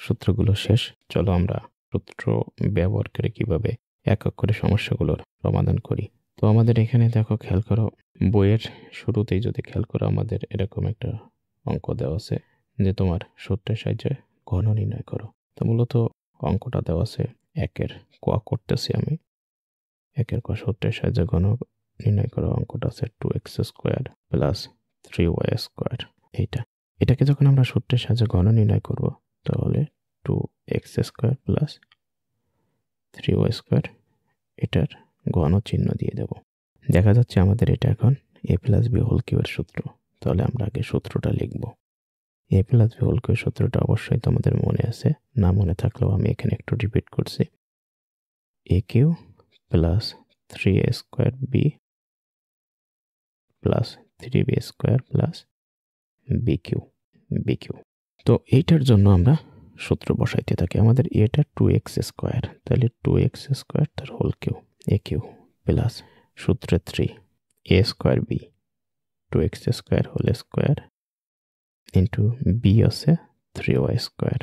সূত্রগুলো শেষ। চলো আমরা সূত্র ব্যবহার করে কিভাবে এক এক করে সমস্যাগুলোর সমাধান করি। তো আমাদের এখানে দেখো, খেয়াল করো, বইয়ের শুরুতেই যদি খেয়াল করো, আমাদের এরকম একটা অঙ্ক দেওয়া আছে যে তোমার সূত্রের সাহায্যে ঘন নির্ণয় করো। তো মূলত অঙ্কটা দেওয়া আছে একের ক করতেছি আমি। একের ক সূত্রের সাহায্যে ঘন নির্ণয় করো। অঙ্কটা আছে 2x² প্লাস 3y²। এটাকে যখন আমরা সূত্রের সাহায্যে ঘন নির্ণয় করব, তাহলে 2x² প্লাস 3y², এটার ঘন চিহ্ন দিয়ে দেব। দেখা যাচ্ছে আমাদের এটা এখন a প্লাস b হোল কিউবের সূত্র। তাহলে আমরা আগে সূত্রটা লিখব। a প্লাস b হোল কিউবের সূত্রটা অবশ্যই তোমাদের মনে আছে, না মনে থাকলেও আমি এখানে একটু রিপিট করছি। a cube plus 3a²b plus 3b² plus b cube. তো এইটার জন্য আমরা সূত্র বসাইতে থাকি। আমাদের এটা 2x², তাহলে 2x² তার whole cube a cube plus সূত্রে 3a²b 2x² whole square into b আছে 3y²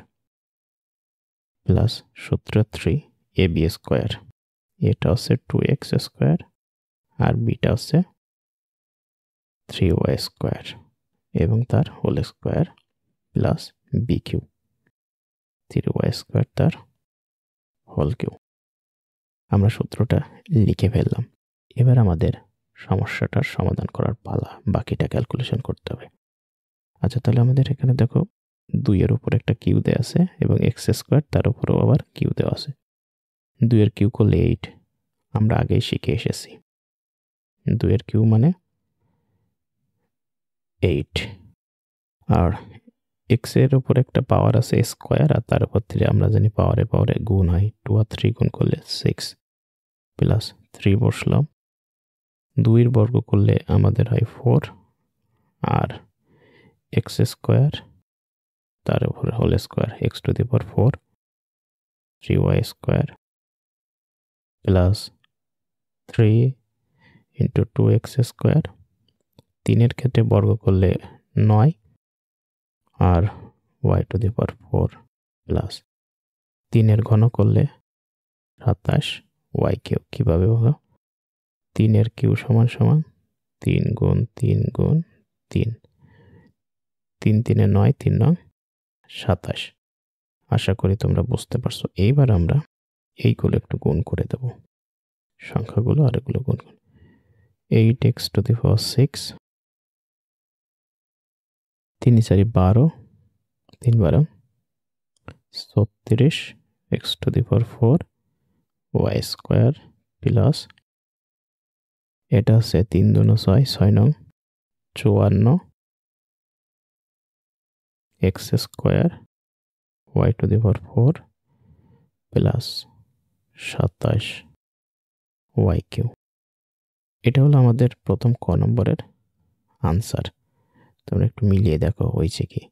প্লাস সূত্র 3ab², এটা হচ্ছে 2x² আর বিটা হচ্ছে 3y² এবং তার whole square plus b cube 3y² তার হোল কিউ। আমরা সূত্রটা লিখে ফেললাম। এবার আমাদের সমস্যাটার সমাধান করার পালা, বাকিটা ক্যালকুলেশন করতে হবে। আচ্ছা, তাহলে আমাদের এখানে দেখো 2 এর উপর একটা কিউ দেওয়া আছে এবং x², তার উপরেও আবার কিউ দেওয়া আছে। 2 এর কিউ করলে 8, আমরা আগেই শিখে এসেছি। 2 এর কিউ মানে 8, আর x এর উপর একটা পাওয়ার আছে স্কোয়ার, আর তার উপর 3 আমরা জানি পাওয়ারে গুণ হয়। 2 আর 3 গুণ করলে 6 প্লাস 3 বসলাম। 2 এর বর্গ করলে আমাদের হয় 4, আর x² তার উপরে whole square x⁴ 3y² plus 3 into 2x²। 3 এর ক্ষেত্রে বর্গ করলে 9, আর y⁴ প্লাস 3 এর ঘন করলে 27y³ কিভাবে হবে? 3 এর কিউ সমান সমান 3 গুণ 3 গুণ 3, 3 3 9, 3 9 27। আশা করি তোমরা বুঝতে পারছো। এইবার আমরা এইগুলো একটু গুণ করে দেব, সংখ্যাগুলো আর এগুলো গুণ। 8x⁴ 3 4 12, 3 12 36 x⁴ y² প্লাস এটা আছে 3 2 6, 6 9 54 x² y⁴ প্লাস 27 y³। এটা হলো আমাদের প্রথম ক নম্বরের আনসার। তোমরা একটু মিলিয়ে দেখো হয়েছে কি।